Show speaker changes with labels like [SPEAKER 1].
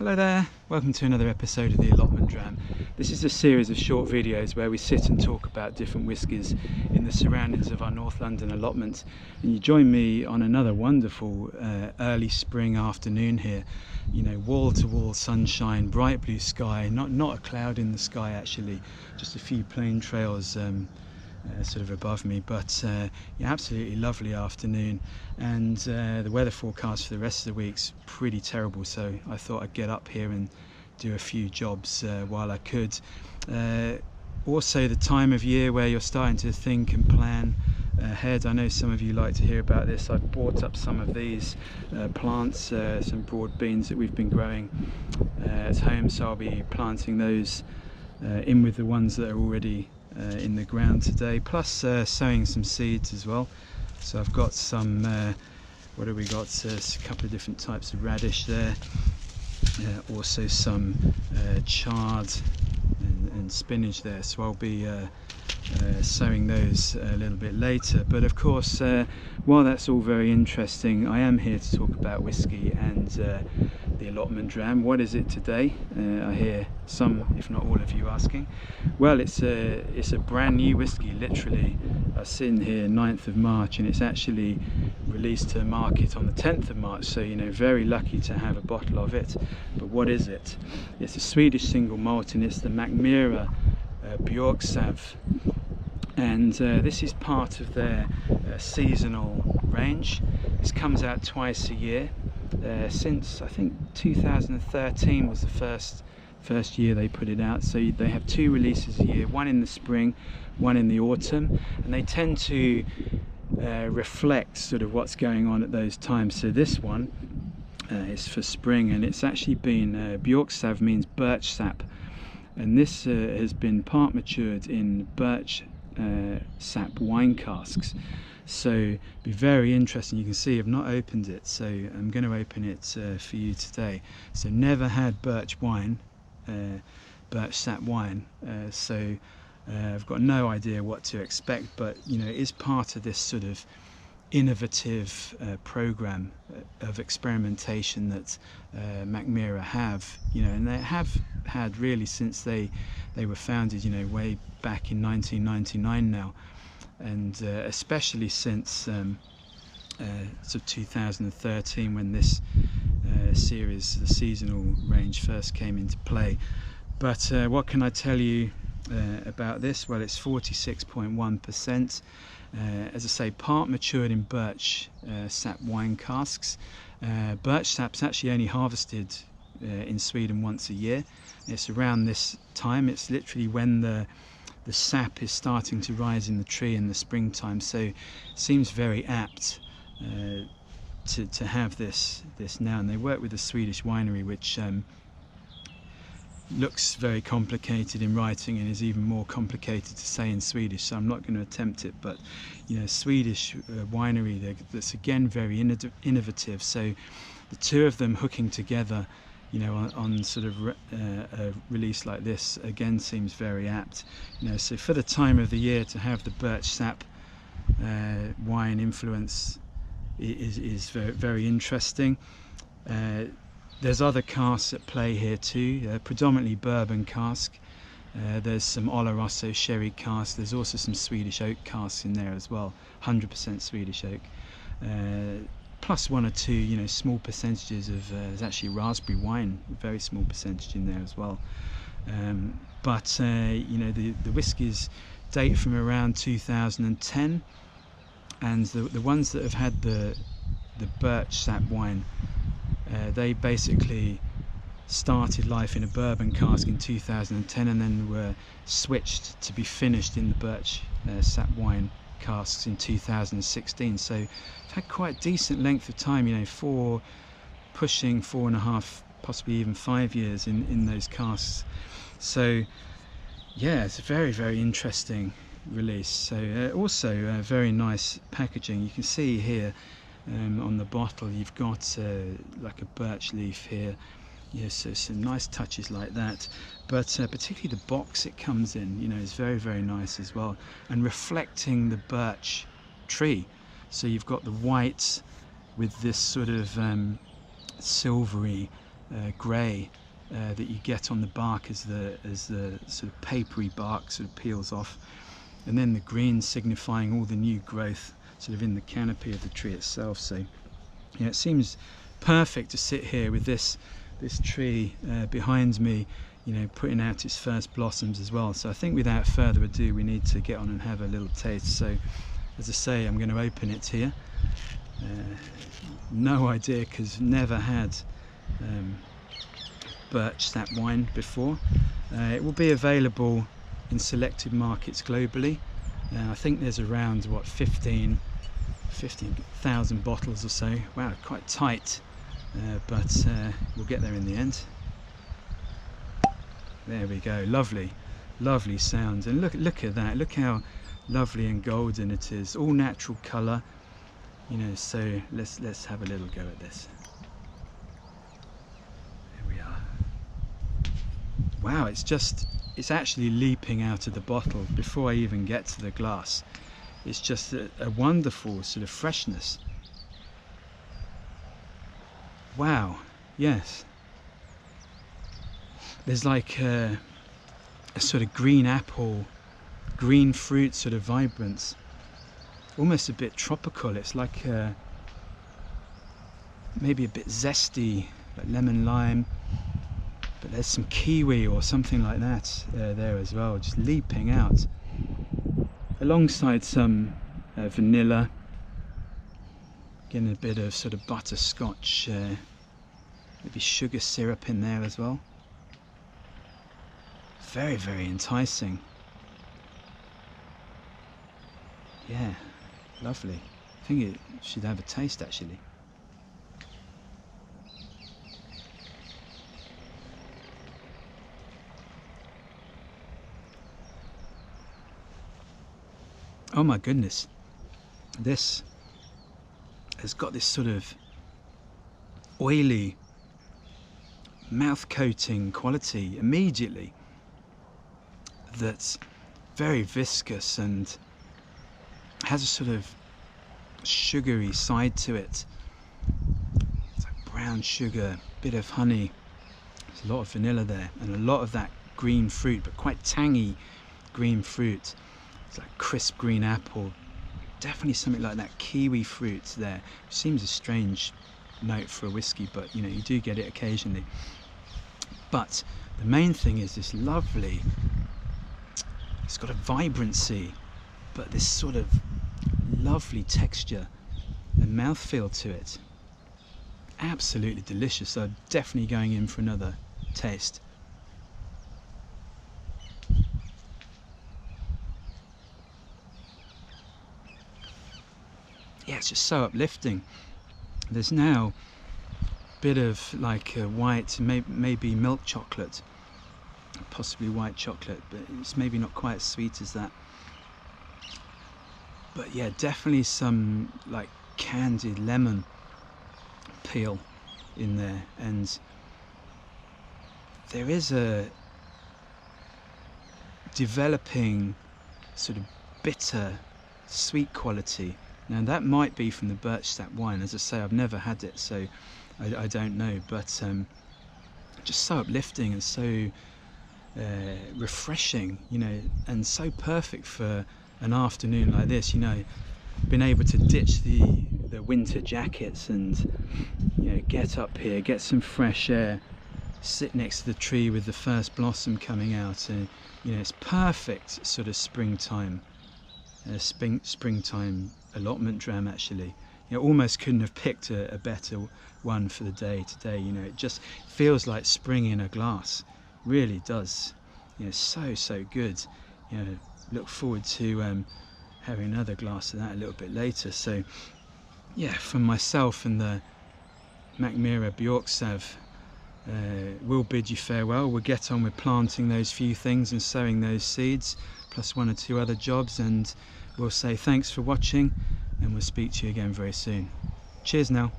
[SPEAKER 1] Hello there, welcome to another episode of the Allotment Dram. This is a series of short videos where we sit and talk about different whiskies in the surroundings of our North London allotment. And you join me on another wonderful early spring afternoon here. You know, wall to wall sunshine, bright blue sky, not a cloud in the sky actually, just a few plain trails sort of above me, but yeah, absolutely lovely afternoon. And the weather forecast for the rest of the week's pretty terrible, so I thought I'd get up here and do a few jobs while I could. Also the time of year where you're starting to think and plan ahead. I know some of you like to hear about this. I've bought up some of these plants, some broad beans that we've been growing at home, so I'll be planting those in with the ones that are already in the ground today, plus sowing some seeds as well. So I've got some what have we got, a couple of different types of radish there, also some chard and spinach there, so I'll be sowing those a little bit later. But of course, while that's all very interesting, I am here to talk about whiskey and the Allotment Dram. What is it today? I hear some, if not all of you asking. Well, it's a brand new whiskey, literally. I'm sitting here 9th of March and it's actually released to market on the 10th of March, so you know, very lucky to have a bottle of it. But what is it? It's a Swedish single malt and it's the Mackmyra Björksav, and this is part of their seasonal range. This comes out twice a year. Since I think 2013 was the first year they put it out, so they have two releases a year, one in the spring, one in the autumn, and they tend to reflect sort of what's going on at those times. So this one is for spring, and it's actually been Björksav means birch sap, and this has been part matured in birch sap wine casks. So be very interesting. You can see I've not opened it, so I'm going to open it for you today. So never had birch wine, birch sap wine, so I've got no idea what to expect, but you know, it is part of this sort of innovative program of experimentation that Mackmyra have, you know, and they have had really since they were founded, you know, way back in 1999 now, and especially since sort of 2013 when this series, the seasonal range, first came into play. But what can I tell you about this? Well, it's 46.1%. As I say, part matured in birch sap wine casks. Birch sap's actually only harvested in Sweden once a year. It's around this time. It's literally when the sap is starting to rise in the tree in the springtime, so it seems very apt to have this now. And they work with a Swedish winery, which looks very complicated in writing and is even more complicated to say in Swedish, so I'm not going to attempt it. But you know, Swedish winery that's again very innovative, so the two of them hooking together, you know, on sort of a release like this again seems very apt. You know, so for the time of the year to have the birch sap wine influence is very, very interesting. There's other casks at play here too, predominantly bourbon cask. There's some Oloroso sherry cask. There's also some Swedish oak casks in there as well, 100% Swedish oak. Plus one or two, you know, small percentages of there's actually raspberry wine, a very small percentage in there as well. But you know, the whiskies date from around 2010, and the ones that have had the birch sap wine, they basically started life in a bourbon cask in 2010 and then were switched to be finished in the birch sap wine casks in 2016. So I've had quite a decent length of time, you know, pushing 4.5, possibly even 5 years in those casks. So yeah, it's a very, very interesting release. So also very nice packaging. You can see here on the bottle you've got like a birch leaf here. Yes, so some nice touches like that, but particularly the box it comes in, you know, is very, very nice as well, and reflecting the birch tree. So you've got the white with this sort of silvery grey that you get on the bark as the sort of papery bark sort of peels off, and then the green signifying all the new growth sort of in the canopy of the tree itself. So yeah, it seems perfect to sit here with this tree behind me, you know, putting out its first blossoms as well. So I think without further ado we need to get on and have a little taste. So as I say, I'm going to open it here. No idea, because never had birch sap wine before. It will be available in selected markets globally. I think there's around what 15,000 bottles or so. Wow, quite tight, but we'll get there in the end. There we go. Lovely, lovely sounds, and look at that. Look how lovely and golden it is. All natural colour, you know. So let's have a little go at this. Wow, it's actually leaping out of the bottle before I even get to the glass. It's just a wonderful sort of freshness. Wow, yes. There's like a sort of green apple, green fruit sort of vibrance, almost a bit tropical. It's like maybe a bit zesty, like lemon lime. But there's some kiwi or something like that there as well, just leaping out, alongside some vanilla, getting a bit of sort of butterscotch, maybe sugar syrup in there as well. Very, very enticing. Yeah, lovely. I think it should have a taste actually. Oh my goodness, this has got this sort of oily, mouth-coating quality immediately that's very viscous and has a sort of sugary side to it. It's like brown sugar, bit of honey, there's a lot of vanilla there, and a lot of that green fruit, but quite tangy green fruit. It's like crisp green apple, definitely something like that kiwi fruit there, which seems a strange note for a whiskey, but you know, you do get it occasionally. But the main thing is this lovely, it's got a vibrancy, but this sort of lovely texture and mouthfeel to it. Absolutely delicious. So definitely going in for another taste. Yeah, it's just so uplifting. There's now a bit of like a white, maybe milk chocolate, possibly white chocolate, but it's maybe not quite as sweet as that. But yeah, definitely some like candied lemon peel in there, and there is a developing sort of bitter sweet quality. Now that might be from the birch sap wine. As I say, I've never had it, so I don't know, but just so uplifting and so refreshing, you know, and so perfect for an afternoon like this. You know, been able to ditch the winter jackets and, you know, get up here, get some fresh air, sit next to the tree with the first blossom coming out, and you know, it's perfect sort of springtime allotment dram actually. You know, almost couldn't have picked a better one for the day today. You know, it just feels like spring in a glass, really does. You know, so good. You know, look forward to having another glass of that a little bit later. So yeah, from myself and the Mackmyra Björksav, we'll bid you farewell. We'll get on with planting those few things and sowing those seeds, plus one or two other jobs, and we'll say thanks for watching, and we'll speak to you again very soon. Cheers now.